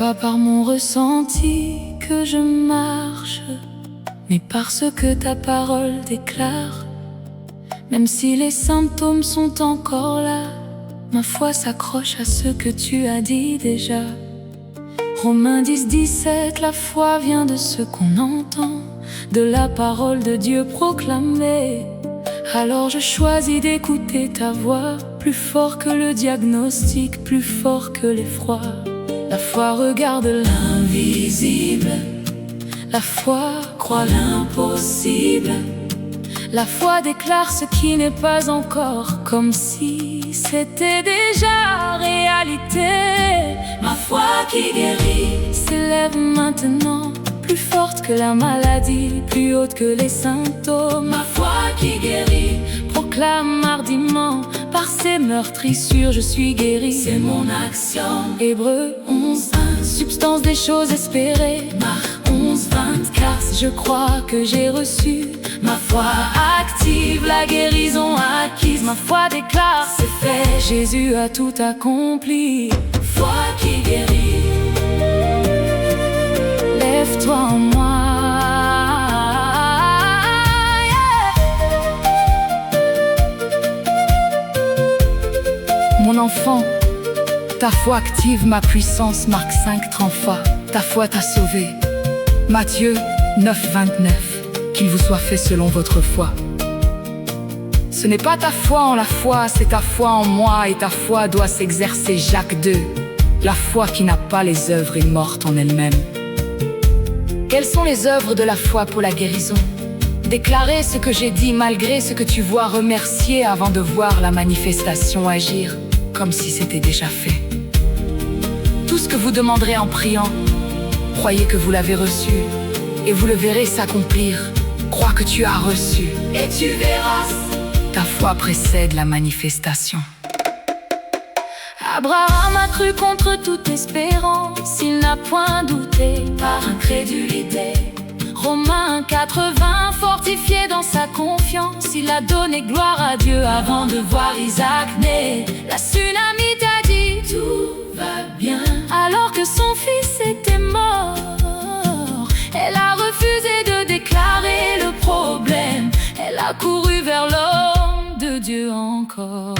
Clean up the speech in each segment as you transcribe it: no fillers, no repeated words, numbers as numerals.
pas par mon ressenti que je marche, mais parce que ta parole déclare. Même si les symptômes sont encore là, ma foi s'accroche à ce que tu as dit déjà. Romains 10, 17, la foi vient de ce qu'on entend, de la parole de Dieu proclamée. Alors je choisis d'écouter ta voix, plus fort que le diagnostic, plus fort que l'effroi. La foi regarde l'invisible, la foi croit l'impossible. La foi déclare ce qui n'est pas encore, comme si c'était déjà réalité. Ma foi qui guérit s'élève maintenant, plus forte que la maladie, plus haute que les symptômes. Ma foi qui guérit proclame ardemment, par ses meurtrissures je suis guéri. C'est mon action. Hébreux 11, 1, substance des choses espérées. Marc 11, 24, je crois que j'ai reçu. Ma foi active la guérison acquise. Ma foi déclare c'est fait, Jésus a tout accompli. Foi qui guérit, lève-toi en moi, Mon enfant, ta foi active ma puissance. Marc 5, 33, ta foi t'a sauvé. Matthieu 9, 29, qu'il vous soit fait selon votre foi. Ce n'est pas ta foi en la foi, c'est ta foi en moi, et ta foi doit s'exercer. Jacques 2, la foi qui n'a pas les œuvres est morte en elle-même. Quelles sont les œuvres de la foi pour la guérison? Déclarer ce que j'ai dit malgré ce que tu vois, remercier avant de voir la manifestation, agir comme si c'était déjà fait. Tout ce que vous demanderez en priant, croyez que vous l'avez reçu, et vous le verrez s'accomplir. Crois que tu as reçu, et tu verras. Ta foi précède la manifestation. Abraham a cru contre toute espérance, il n'a point douté par incrédulité. Romains 80, fortifié dans sa confiance, il a donné gloire à Dieu avant de voir Isaac naître. La Sunamite a dit tout va bien, alors que son fils était mort. Elle a refusé de déclarer le problème, elle a couru vers l'homme de Dieu encore.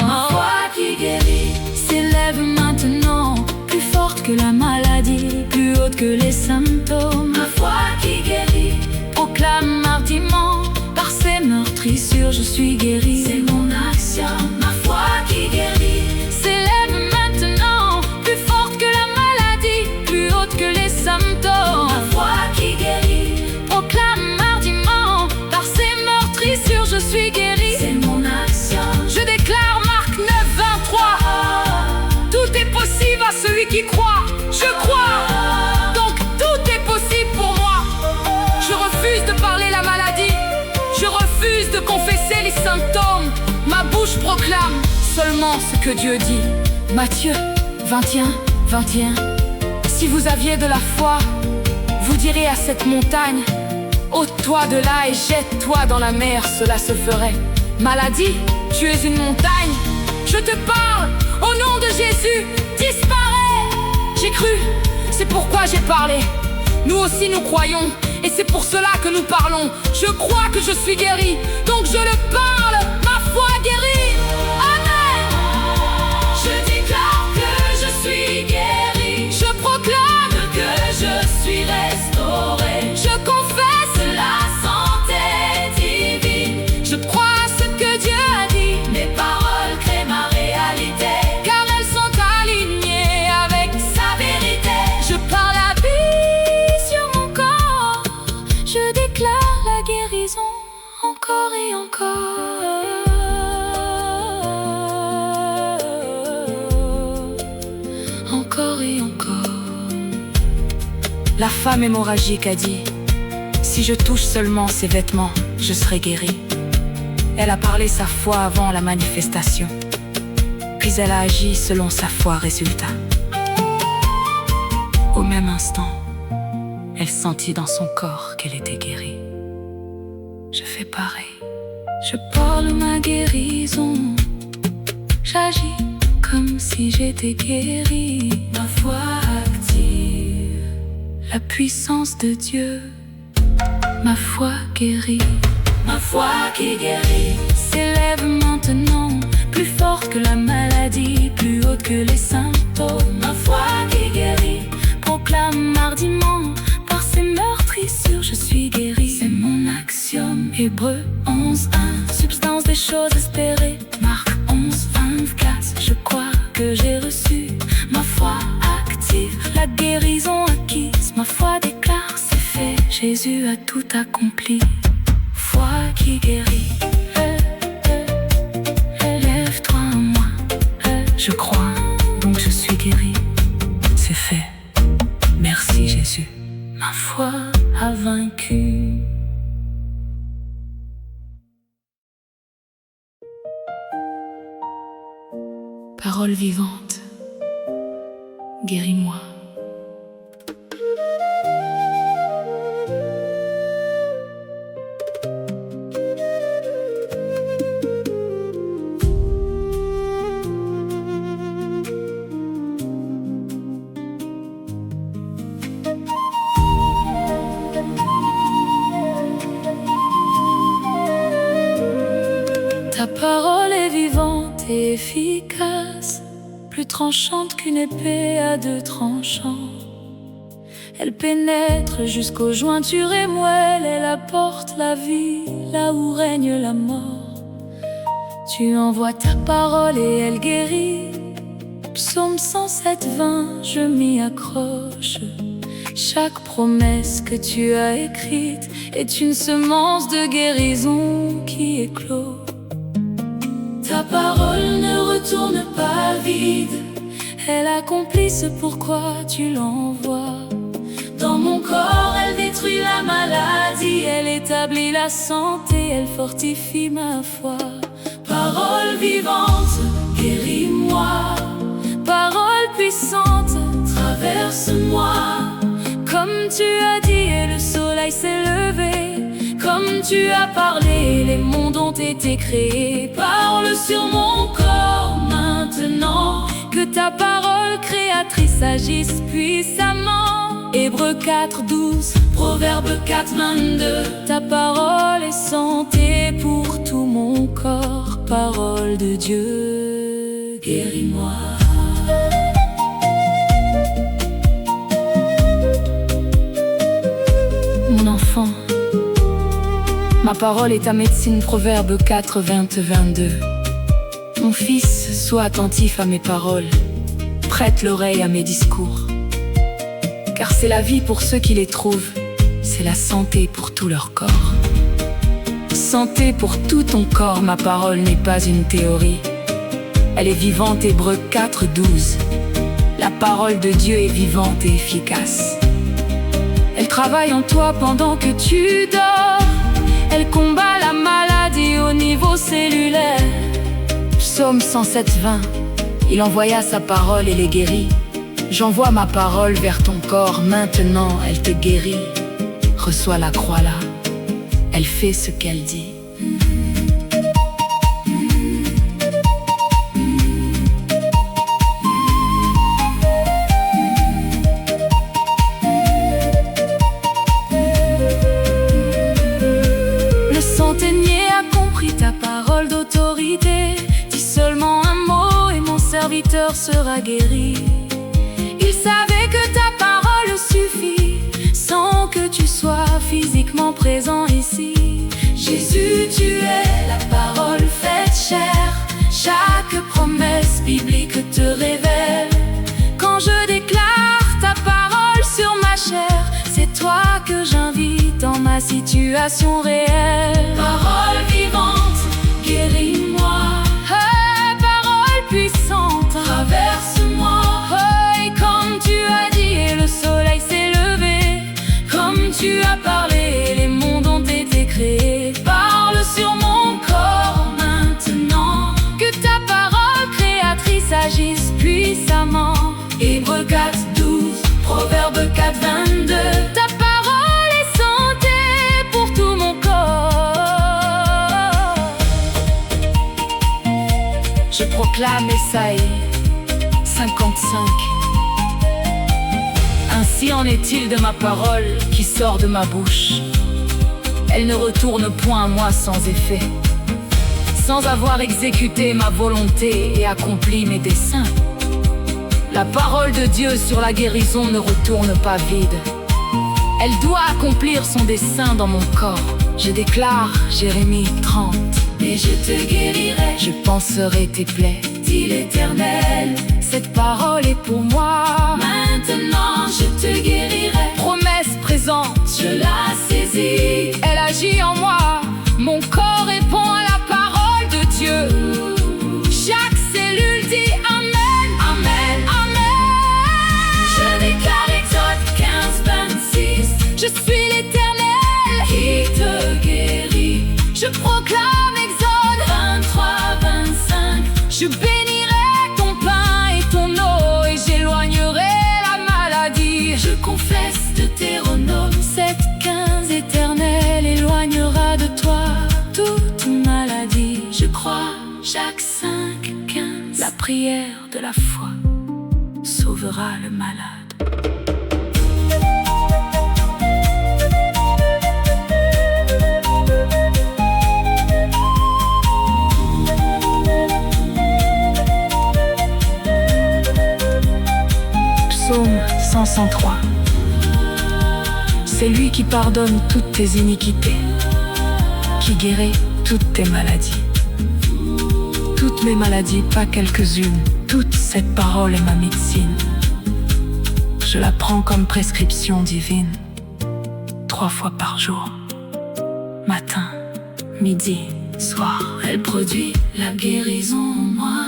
Ma foi qui guérit s'élève maintenant, plus forte que la maladie, plus haute que les symptômes. Ma foi qui guérit proclame ardemment, par ses meurtrissures je suis guéri. C'est mon action. Ma foi qui guérit s'élève maintenant, plus forte que la maladie, plus haute que les symptômes. Ma foi qui guérit proclame ardemment, par ses meurtrissures je suis guéri. C'est mon action. Je déclare Marc 9, 23, tout est possible à celui qui croit. Je crois, donc tout est possible pour moi. Je refuse de parler la maladie, je refuse de confesser les symptômes. Ma bouche proclame seulement ce que Dieu dit. Matthieu 21, 21, si vous aviez de la foi, vous direz à cette montagne, ôte-toi de là et jette-toi dans la mer, cela se ferait. Maladie, tu es une montagne, je te parle, au nom de Jésus, disparais. J'ai cru, c'est pourquoi j'ai parlé. Nous aussi nous croyons, et c'est pour cela que nous parlons. Je crois que je suis guéri, donc je le parle, ma foi guérit. Amen. Je déclare que je suis guéri, je proclame que je suis restauré, je confesse la santé divine, je crois à ce que Dieu a dit. Mes paroles créent ma réalité, car elles sont alignées avec sa vérité. Je parle la vie sur mon corps, je déclare la guérison encore et encore. Encore et encore. La femme hémorragique a dit, si je touche seulement ses vêtements, je serai guérie. Elle a parlé sa foi avant la manifestation, puis elle a agi selon sa foi. Résultat, au même instant, elle sentit dans son corps qu'elle était guérie. Je fais pareil, je parle ma guérison, j'agis comme si j'étais guérie. Ma foi active la puissance de Dieu. Ma foi guérit, ma foi qui guérit, s'élève maintenant, plus forte que la maladie, plus haute que les symptômes. Ma foi qui guérit, proclame ardemment, par ses meurtrissures je suis guéri. C'est mon axiome. Hébreux 11:1, substance des choses espérées. Marc 11:24, je crois que j'ai reçu ma foi active, la guérison acquise. Ma foi déclare c'est fait, Jésus a tout accompli. Foi qui guérit, lève-toi en moi, je crois, donc je suis guéri. C'est fait, merci Jésus, ma foi a vaincu. Parole vivante, guéris-moi. Ta parole est vivante et efficace, plus tranchante qu'une épée à deux tranchants. Elle pénètre jusqu'aux jointures et moelles, elle apporte la vie là où règne la mort. Tu envoies ta parole et elle guérit. Psaume 107:20, je m'y accroche. Chaque promesse que tu as écrite est une semence de guérison qui éclot. Ta parole ne retourne pas vide, elle accomplit ce pourquoi tu l'envoies. Dans mon corps, elle détruit la maladie, elle établit la santé, elle fortifie ma foi. Parole vivante, guéris-moi. Parole puissante, traverse-moi. Comme tu as dit et le soleil s'est levé, comme tu as parlé, les mondes ont été créés. Parle sur mon corps maintenant, que ta parole créatrice agisse puissamment. Hébreux 4:12, Proverbe 4:22. Ta parole est santé pour tout mon corps. Parole de Dieu, guéris-moi. Mon enfant, ma parole est ta médecine, Proverbe 4:20-22. Mon fils, sois attentif à mes paroles, prête l'oreille à mes discours. Car c'est la vie pour ceux qui les trouvent, c'est la santé pour tout leur corps. Santé pour tout ton corps, ma parole n'est pas une théorie. Elle est vivante, Hébreux 4:12. La parole de Dieu est vivante et efficace. Elle travaille en toi pendant que tu dors. Elle combat la maladie au niveau cellulaire. Psaume 107:20, il envoya sa parole et les guérit. J'envoie ma parole vers ton corps, maintenant elle te guérit. Reçois la croix là, elle fait ce qu'elle dit. Le centenier a compris ta parole d'autorité. Dis seulement un mot et mon serviteur sera guéri. Il savait que ta parole suffit, sans que tu sois physiquement présent ici. Jésus, tu es la parole faite chair. Chaque promesse biblique te révèle. Quand je déclare ta parole sur ma chair, c'est toi que j'invite dans ma situation réelle. Parole vivante, guéris-moi. Parole puissante, traverse-moi. Tu as dit et le soleil s'est levé. Comme tu as parlé, les mondes ont été créés. Parle sur mon corps maintenant, que ta parole créatrice agisse puissamment. Hébreux 4:12, Proverbe 4:22. Ta parole est santé pour tout mon corps. Je proclame Ésaïe 55. Ainsi Ainsi en est-il de ma parole qui sort de ma bouche. Elle ne retourne point à moi sans effet, sans avoir exécuté ma volonté et accompli mes desseins. La parole de Dieu sur la guérison ne retourne pas vide. Elle doit accomplir son dessein dans mon corps. Je déclare Jérémie 30. Et je te guérirai, Je panserai tes plaies, dit l'Éternel. cette parole est pour moi. Maintenant je te guérirai, Promesse présente, je la saisis. elle agit en moi. Mon corps répond à la parole de Dieu. Chaque cellule dit Amen, Amen. Amen. Je déclare Exode 15, 26 Je suis l'Éternel qui te guérit. Je proclame Exode 23, 25 Je bénirai ton pain et ton eau et j'éloignerai la maladie. Je confesse Deutéronome 7, 15 Éternel éloignera de toi toute maladie. Je crois Jacques 5, 15 La prière de la foi sauvera le malade. Psaume 103. C'est lui qui pardonne toutes tes iniquités, qui guérit toutes tes maladies. Toutes mes maladies, pas quelques-unes. Toute cette parole est ma médecine. Je la prends comme prescription divine. 3 fois par jour, matin, midi, soir. Elle produit la guérison en moi.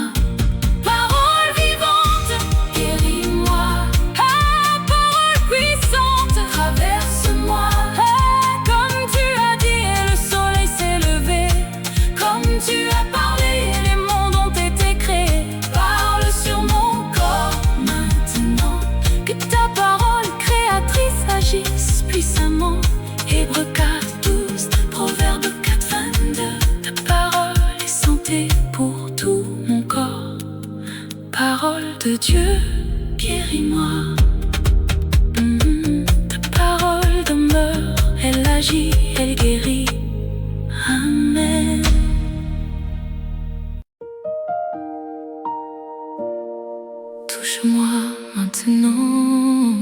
Parole vivante, guéris-moi. Ah, parole puissante, Traverse-moi, ah, comme tu as dit et le soleil s'est levé. comme tu as parlé. Les mondes ont été créés. Parle sur mon corps maintenant. Que ta parole créatrice agisse puissamment. Hébreux 4, 12, Proverbe 4, 22. Ta parole est santé pour tout mon corps. Parole de Dieu, Guéris-moi, Ta parole demeure, elle agit, elle guérit. Amen. Touche-moi maintenant.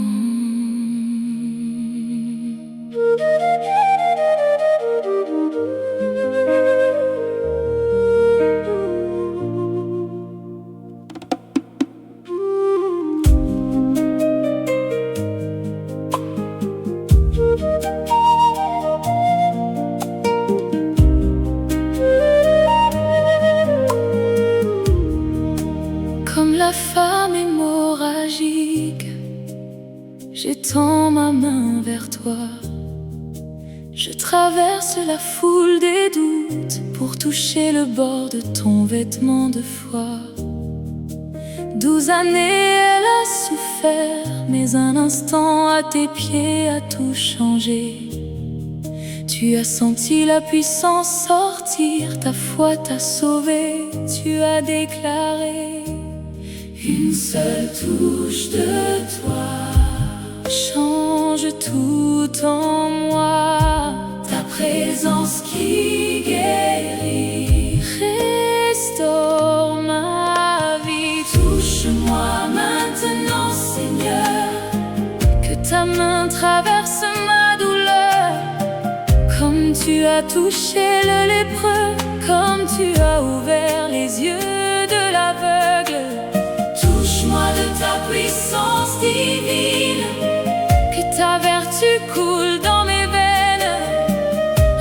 Comme la femme hémorragique, j'étends ma main vers toi. Je traverse la foule des doutes pour toucher le bord de ton vêtement de foi. 12 années elle a souffert, mais un instant à tes pieds a tout changé. Tu as senti la puissance sortir, ta foi t'a sauvé, tu as déclaré. une seule touche de toi Change tout en moi, ta présence qui guérit. restaure ma vie. Touche-moi maintenant, Seigneur. Que ta main traverse ma douleur, comme tu as touché le lépreux, comme tu as ouvert les yeux de l'aveugle. Touche-moi de ta puissance divine. Que ta vertu coule dans mes veines.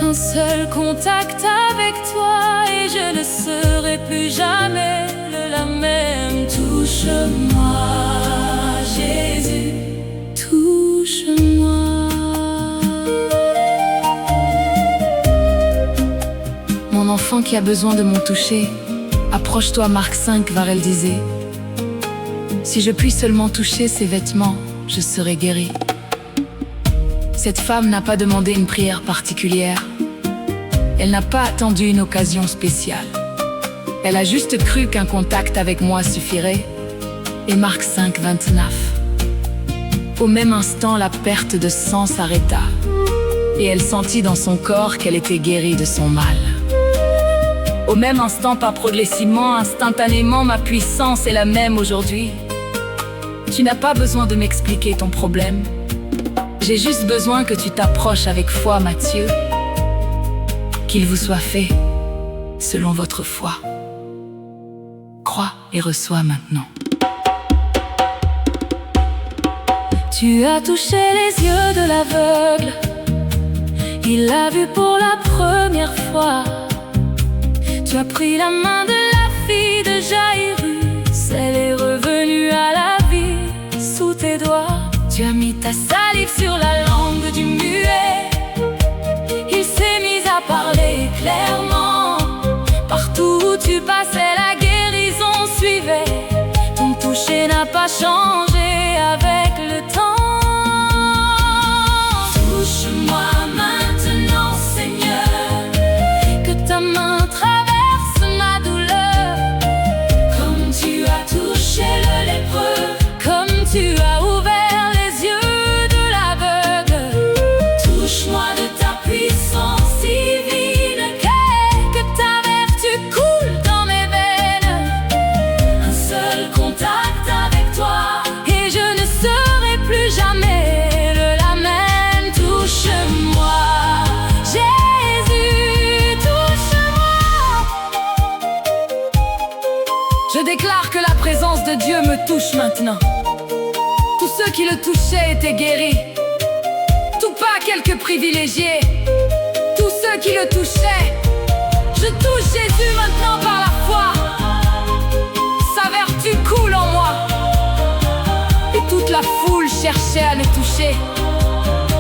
Un seul contact avec toi et je ne serai plus jamais la même. Touche-moi, Jésus. Touche-moi. Mon enfant qui a besoin de mon toucher, approche-toi. Marc 5, Varel disait: si je puis seulement toucher ses vêtements, je serai guéri. Cette femme n'a pas demandé une prière particulière. Elle n'a pas attendu une occasion spéciale. Elle a juste cru qu'un contact avec moi suffirait. Et Marc 5, 29. Au même instant, la perte de sang s'arrêta, et elle sentit dans son corps qu'elle était guérie de son mal. Au même instant, pas progressivement, instantanément, ma puissance est la même aujourd'hui. Tu n'as pas besoin de m'expliquer ton problème. J'ai juste besoin que tu t'approches avec foi, Matthieu. Qu'il vous soit fait selon votre foi. Crois et reçois maintenant. Tu as touché les yeux de l'aveugle. Il l'a vu pour la première fois. Tu as pris la main de la fille de Jairus. Elle est revenue à la vie sous tes doigts. Tu as mis ta salive sur la langue du muet. Il s'est mis à parler clairement. Partout où tu passais, la guérison suivait. Ton toucher n'a pas changé avec le temps. Touche-moi maintenant, Seigneur, que ta main traverse ma douleur. Comme tu as touché le lépreux, comme tu as ouvert les yeux de l'aveugle. Touche-moi de ta puissance divine, que ta vertu coule dans mes veines. Un seul contact avec toi, et je ne serai plus jamais la même. Touche-moi, Jésus, touche-moi. Je déclare que la présence de Dieu me touche maintenant. Tous ceux qui le touchaient étaient guéris. Tout pas quelques privilégiés. Tous ceux qui le touchaient. Je touche Jésus maintenant par la foi. Sa vertu coule en moi. Et toute la foule cherchait à le toucher,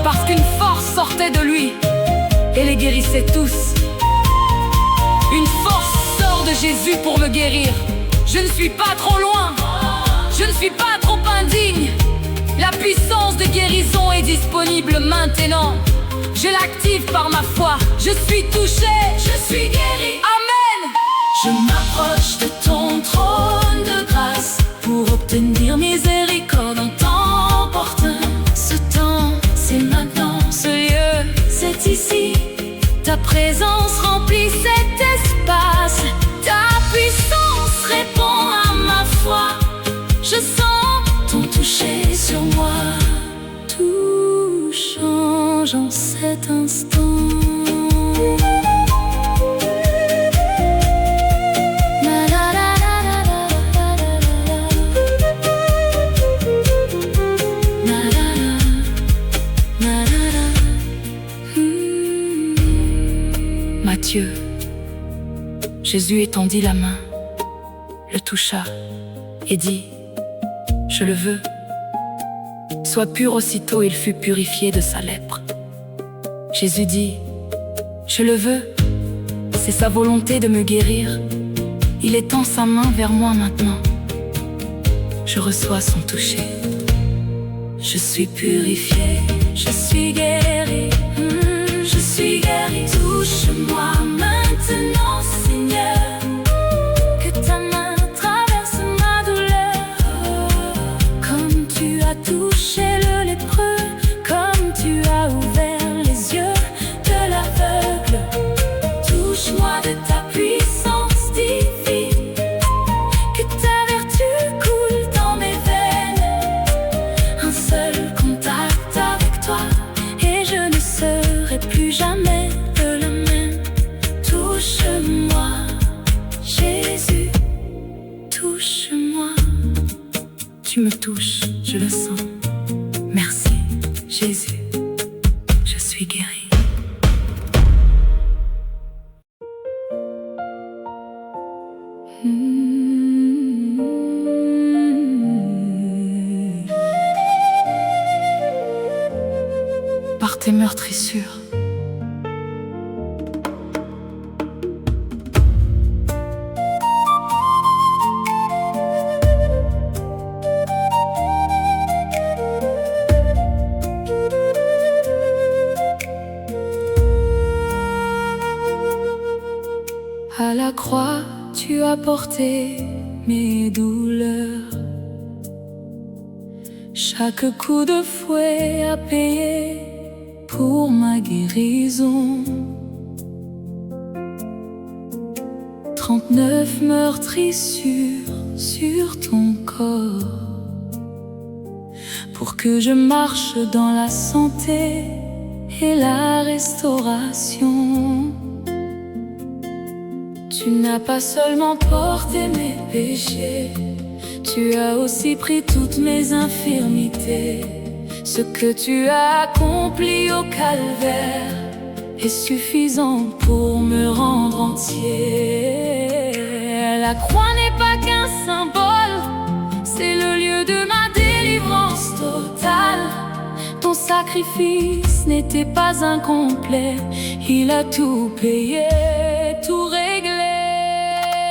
parce qu'une force sortait de lui et les guérissait tous. Une force sort de Jésus pour me guérir. Je ne suis pas trop loin. Je ne suis pas trop indigne. La puissance de guérison est disponible maintenant. Je l'active par ma foi. Je suis touché, je suis guéri. Amen. Je m'approche de ton trône de grâce pour obtenir miséricorde en temps opportun. Ce temps, c'est maintenant. Ce lieu, c'est ici. Ta présence remplit cet espace. Ta puissance répond à ma foi. Je sens ton toucher sur moi. Tout change en cet instant. Matthieu, Jésus étendit la main, le toucha et dit: je le veux. Sois pur. Aussitôt il fut purifié de sa lèpre. Jésus dit: je le veux. C'est sa volonté de me guérir. Il étend sa main vers moi maintenant. Je reçois son toucher. Je suis purifié, je suis guéri. Je suis guéri. Touche-moi maintenant, Seigneur, que ta main traverse ma douleur. Comme tu as touché le lépreux, comme tu as ouvert les yeux de l'aveugle. Touche-moi de ta puissance divine, que ta vertu coule dans mes veines. Un seul contact avec toi, et je ne serai plus jamais de la même. Touche-moi, Jésus, touche-moi. Tu me touches, je le sens. Merci, Jésus, je suis guéri. Par tes meurtrissures, à la croix, tu as porté mes douleurs. Chaque coup de fouet a payé pour ma guérison. 39 meurtrissures sur ton corps, pour que je marche dans la santé et la restauration. Tu n'as pas seulement porté mes péchés, tu as aussi pris toutes mes infirmités. Ce que tu as accompli au calvaire est suffisant pour me rendre entier. La croix n'est pas qu'un symbole, c'est le lieu de ma délivrance totale. Ton sacrifice n'était pas incomplet, il a tout payé, tout réglé.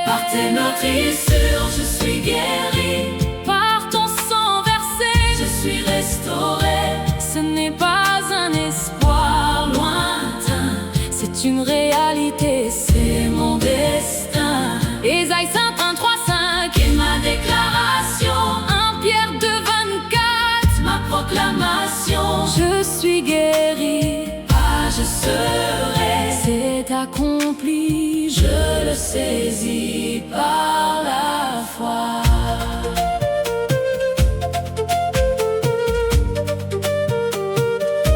Par tes meurtrissures, je suis guéri. Par ton sang versé, je suis restauré. Ce n'est pas un espoir lointain, c'est une réalité, c'est mon destin. Ésaïe 53:5 est ma déclaration. 1 Pierre 2:24, ma proclamation. Je suis guéri, pas je serai. C'est accompli, je le saisis par la foi.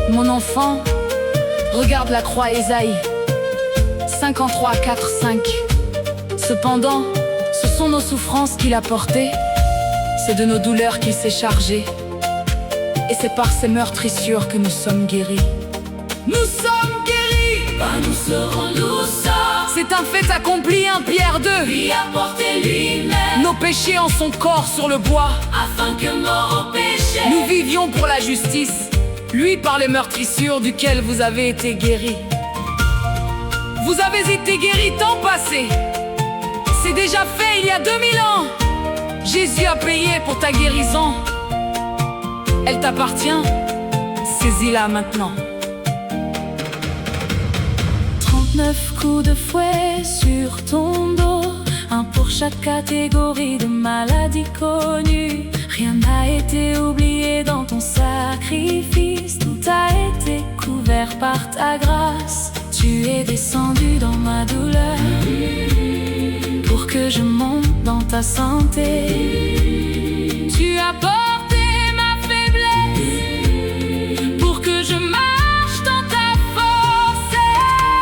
Mon enfant, regarde la croix. Ésaïe 53:4-5. Cependant, ce sont nos souffrances qu'il a portées, c'est de nos douleurs qu'il s'est chargé, et c'est par ses meurtrissures que nous sommes guéris. Nous sommes guéris, pas nous serons douceurs. C'est un fait accompli. 1 Pierre 2. Lui a porté lui-même nos péchés en son corps sur le bois, afin que mort au péché, nous vivions pour la justice. Lui par les meurtrissures duquel vous avez été guéris. Vous avez été guéris temps passé. C'est déjà fait il y a 2000 ans. Jésus a payé pour ta guérison. Elle t'appartient, saisis-la maintenant. 39 coups de fouet sur ton dos, un pour chaque catégorie de maladies connues. Rien n'a été oublié dans ton sacrifice, tout a été couvert par ta grâce. Tu es descendu dans ma douleur, pour que je monte dans ta santé. Tu as porté ma faiblesse, pour que je marche dans ta force.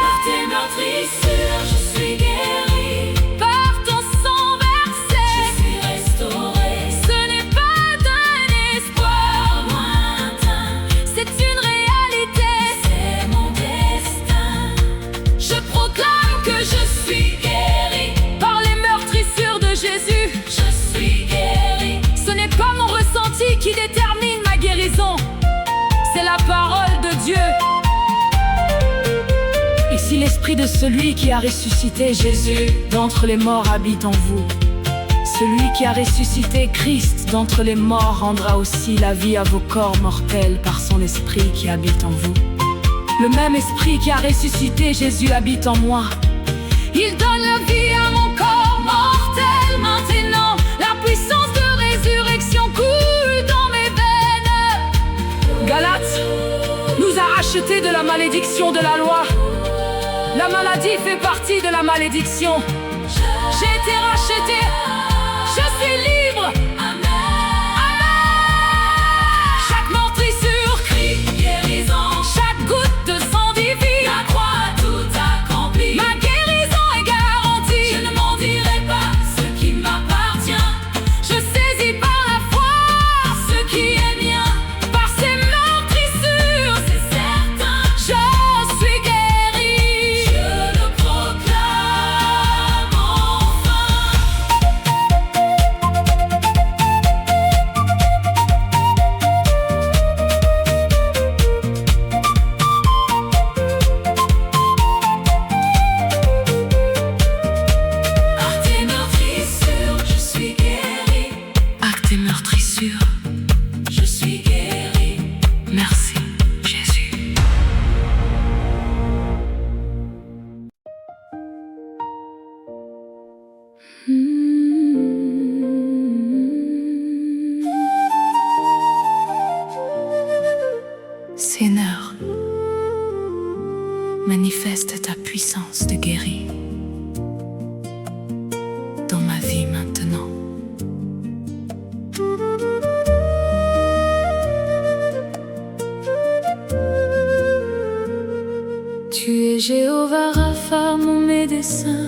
Par tes meurtrissures, je suis guéri. Par ton sang versé, je suis restauré. Ce n'est pas d'un espoir lointain, c'est une réalité, c'est mon destin. Je proclame que je suis guéri par les meurtrissures de Jésus. Je suis guéri. Ce n'est pas mon ressenti qui détermine ma guérison, c'est la parole de Dieu. Et si l'esprit de celui qui a ressuscité Jésus d'entre les morts habite en vous, celui qui a ressuscité Christ d'entre les morts rendra aussi la vie à vos corps mortels par son esprit qui habite en vous. Le même esprit qui a ressuscité Jésus habite en moi. Il donne la vie à mon corps mortel. Maintenant, la puissance de résurrection coule dans mes veines. Galates nous a rachetés de la malédiction de la loi. La maladie fait partie de la malédiction. J'ai été racheté, je suis libre. Chaque meurtrissure crie guérison. Chaque goutte de sang divin, la croix a tout accompli. Ma guérison est garantie. Je ne m'en dirai pas ce qui m'appartient. Je saisis par la foi ce qui est mien. par ces meurtrissures, c'est certain. je suis guéri. Je le proclame enfin. manifeste ta puissance de guérir dans ma vie maintenant. Tu es Jéhovah Rapha, mon médecin,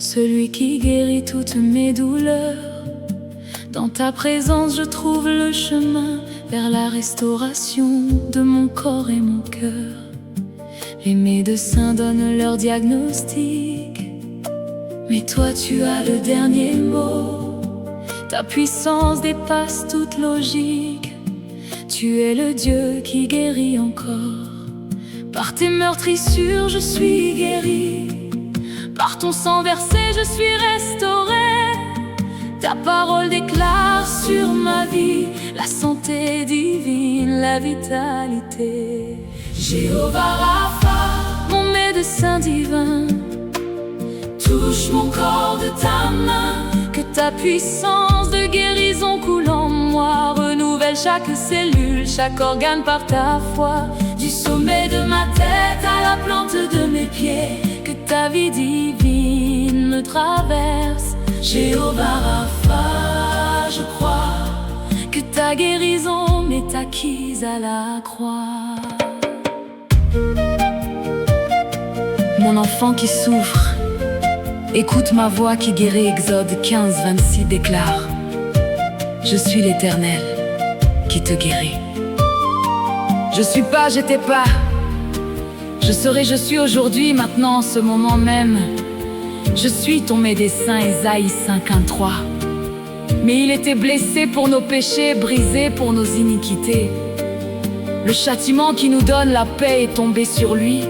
celui qui guérit toutes mes douleurs. Dans ta présence, je trouve le chemin vers la restauration de mon corps et mon cœur. Les médecins donnent leur diagnostic, mais toi tu as le dernier mot. Ta puissance dépasse toute logique. Tu es le Dieu qui guérit encore. Par tes meurtrissures, je suis guéri. Par ton sang versé, je suis restauré. Ta parole déclare sur ma vie la santé divine, la vitalité. Jéhovah Rapha, mon médecin divin, touche mon corps de ta main. Que ta puissance de guérison coule en moi, renouvelle chaque cellule, chaque organe par ta foi. Du sommet de ma tête à la plante de mes pieds, que ta vie divine me traverse. Jéhovah Rapha, je crois que ta guérison m'est acquise à la croix. Mon enfant qui souffre, écoute ma voix qui guérit. Exode 15, 26 déclare: je suis l'Éternel qui te guérit. Je suis pas, j'étais pas, je serai, je suis aujourd'hui, maintenant, en ce moment même. Je suis ton médecin, Ésaïe 5:1-3. Mais il était blessé pour nos péchés, brisé pour nos iniquités. Le châtiment qui nous donne la paix est tombé sur lui,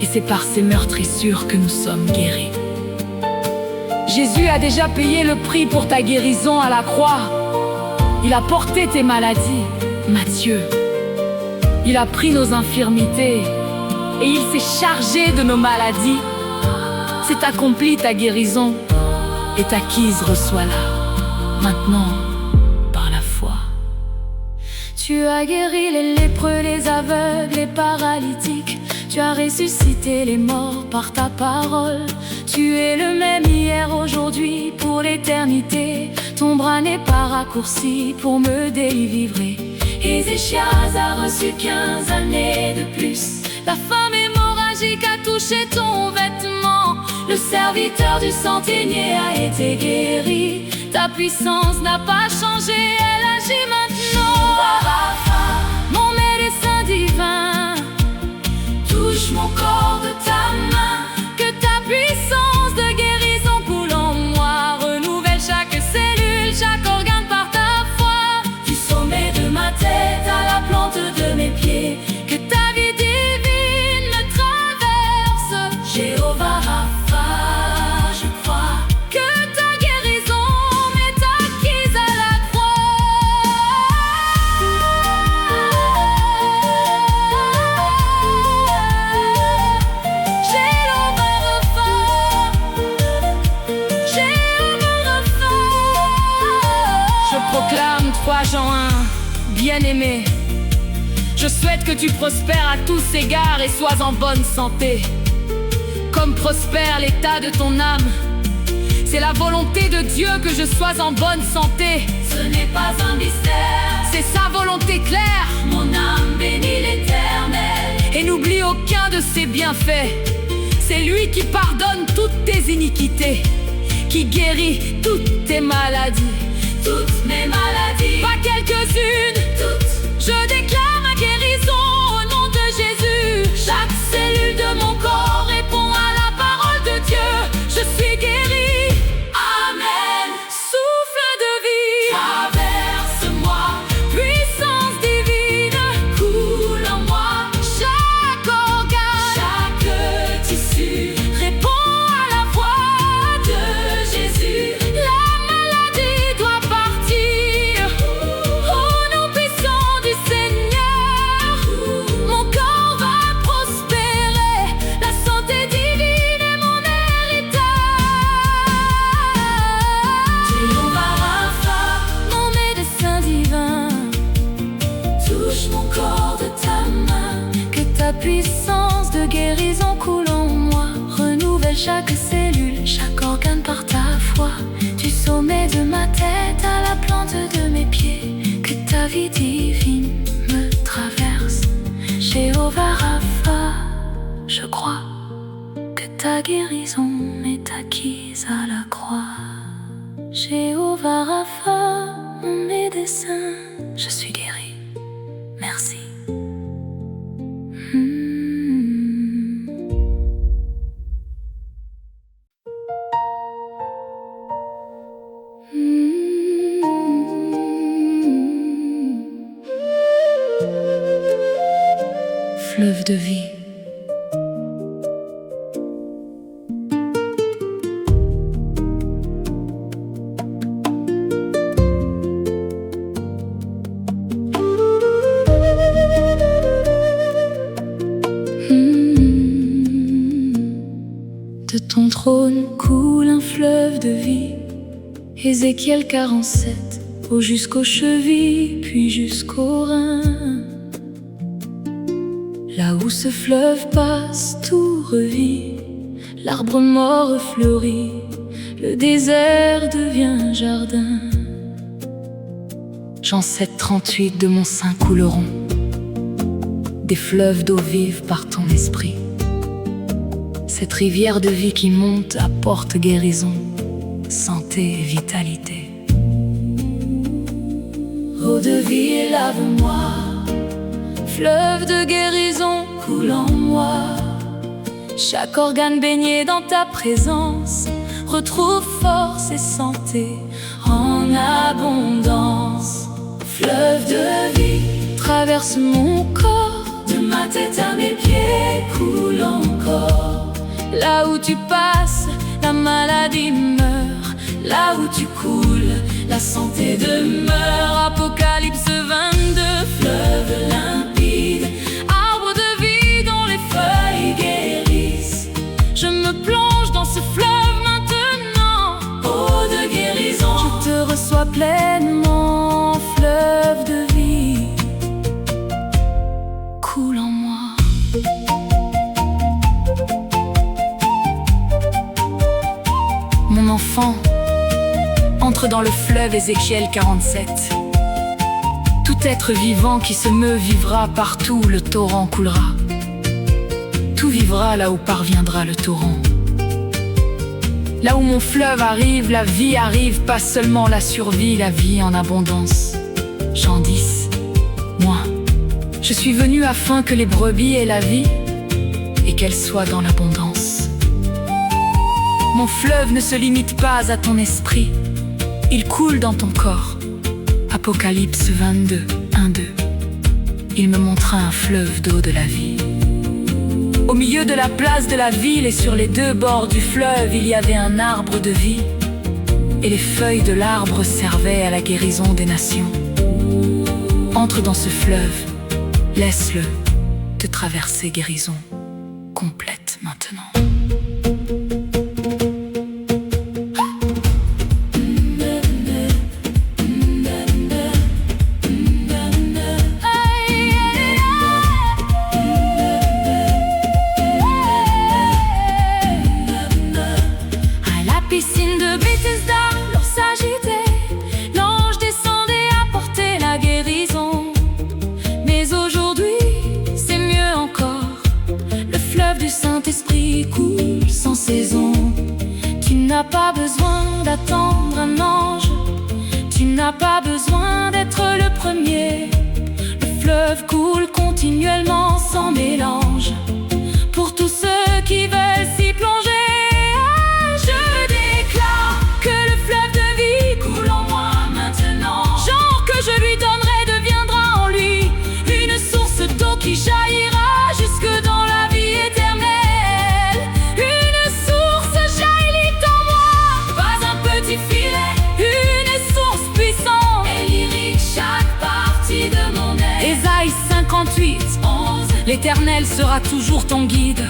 et c'est par ses meurtrissures que nous sommes guéris. Jésus a déjà payé le prix pour ta guérison à la croix. Il a porté tes maladies, Matthieu. Il a pris nos infirmités, et il s'est chargé de nos maladies. C'est accompli, ta guérison est acquise, reçois-la maintenant par la foi. Tu as guéri les lépreux, les aveugles, les paralytiques. Tu as ressuscité les morts par ta parole. Tu es le même hier, aujourd'hui, pour l'éternité. Ton bras n'est pas raccourci pour me délivrer. Ézéchias a reçu 15 années de plus. La femme hémorragique a touché ton vêtement. Le serviteur du centenier a été guéri. Ta puissance n'a pas changé, elle agit maintenant. Mon médecin divin, touche mon corps de ta main. Que ta puissance de guérison coule en moi, renouvelle chaque cellule, chaque organe par ta foi. Du sommet de ma tête à la plante de mes pieds, que ta vie divine me traverse. Jéhovah Rapha, je crois que ta guérison m'est acquise à la croix. Jéhovah Rapha, je proclame 3 Jean 1, bien-aimé, je souhaite que tu prospères à tous égards et sois en bonne santé, comme prospère l'état de ton âme. C'est la volonté de Dieu que je sois en bonne santé. Ce n'est pas un mystère, c'est sa volonté claire. Mon âme bénit l'Éternel et n'oublie aucun de ses bienfaits. C'est lui qui pardonne toutes tes iniquités, qui guérit toutes tes maladies. Toutes mes maladies, pas quelques-unes, toutes. Je déclare ma guérison au nom de Jésus. Chaque cellule de mon corps répond à la parole de Dieu. Je suis guéri. Amen. Souffle de vie, traverse-moi. Puissance divine, coule en moi. Chaque organe, chaque tissu répond à la voix de Jésus. La maladie doit partir au nom puissant du Seigneur. vie divine me traverse. Jéhovah Rapha, je crois que ta guérison est acquise à la croix. Jéhovah Rapha, mon médecin, je suis guéri, merci. Fleuve de vie. De ton trône coule un fleuve de vie. Ézéchiel 47, eau jusqu'aux chevilles, puis jusqu'aux reins. Là où ce fleuve passe, tout revit. L'arbre mort fleurit, le désert devient jardin. Jean 7, 38, de mon sein couleront des fleuves d'eau vive par ton esprit. Cette rivière de vie qui monte apporte guérison, santé et vitalité. Eau de vie, lave-moi. Fleuve de guérison coule en moi. Chaque organe baigné dans ta présence retrouve force et santé en abondance. Fleuve de vie traverse mon corps, de ma tête à mes pieds coule encore. Là où tu passes, la maladie meurt. Là où tu coules, la santé demeure. Apocalypse 22, fleuve limpide, arbre de vie dont les feuilles guérissent. Je me plonge dans ce fleuve maintenant, eau de guérison. Je te reçois pleinement, fleuve de vie, coule en moi. Mon enfant, entre dans le fleuve. Ézéchiel 47. Tout être vivant qui se meut vivra partout où le torrent coulera. Tout vivra là où parviendra le torrent. Là où mon fleuve arrive, la vie arrive, pas seulement la survie, la vie en abondance. Jean 10. Moi, je suis venu afin que les brebis aient la vie et qu'elle soit dans l'abondance. Mon fleuve ne se limite pas à ton esprit, il coule dans ton corps. Apocalypse 22, 1-2. Il me montra un fleuve d'eau de la vie. Au milieu de la place de la ville et sur les deux bords du fleuve, il y avait un arbre de vie. Et les feuilles de l'arbre servaient à la guérison des nations. Entre dans ce fleuve, laisse-le te traverser guérison complète maintenant. Piscine de Bethesda, l'eau s'agitait, l'ange descendait apporter la guérison. Mais aujourd'hui, c'est mieux encore, le fleuve du Saint-Esprit coule sans saison. Tu n'as pas besoin d'attendre un ange, tu n'as pas besoin d'être le premier. Le fleuve coule continuellement sans mélange, pour tous ceux qui veulent s'y plonger. Qui jaillira jusque dans la vie éternelle. Une source jaillit en moi, pas un petit filet. Une source puissante, elle irrigue chaque partie de mon être. Ésaïe 58, 11. L'Éternel sera toujours ton guide.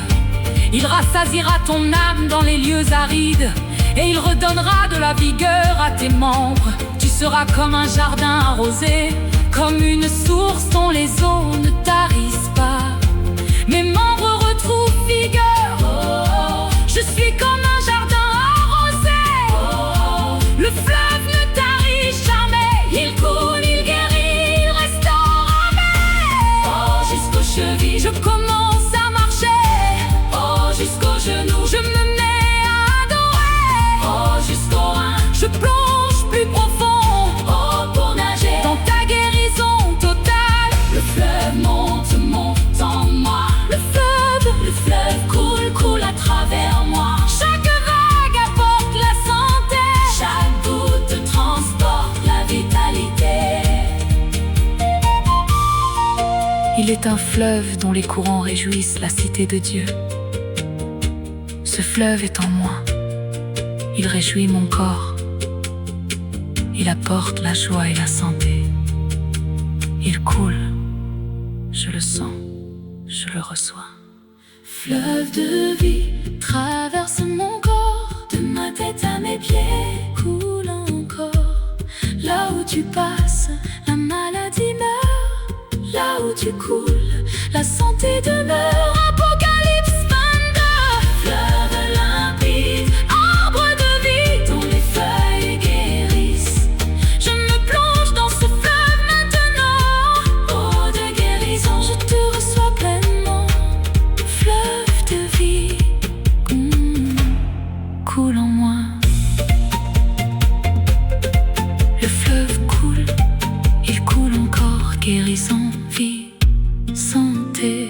Il rassasiera ton âme dans les lieux arides, et il redonnera de la vigueur à tes membres. Tu seras comme un jardin arrosé, comme une source dont les eaux ne tarissent pas. Mes membres retrouvent vigueur. Je suis comme un jardin arrosé. Le fleuve ne tarit jamais. Il coule, il guérit, il Il est un fleuve dont les courants réjouissent la cité de Dieu. Ce fleuve est en moi, il réjouit mon corps, il apporte la joie et la santé. Il coule, je le sens, je le reçois. Fleuve de vie, traverse mon corps, de ma tête à mes pieds, coule encore. Là où tu passes, la maladie meurt. Là où tu coules, la santé demeure. Apocalypse 22. Fleuve limpide, arbre de vie dont les feuilles guérissent. Je me plonge dans ce fleuve maintenant. Eau de guérison, je te reçois pleinement. Fleuve de vie, coule en moi. Le fleuve coule, il coule encore. Guérison, vie, santé.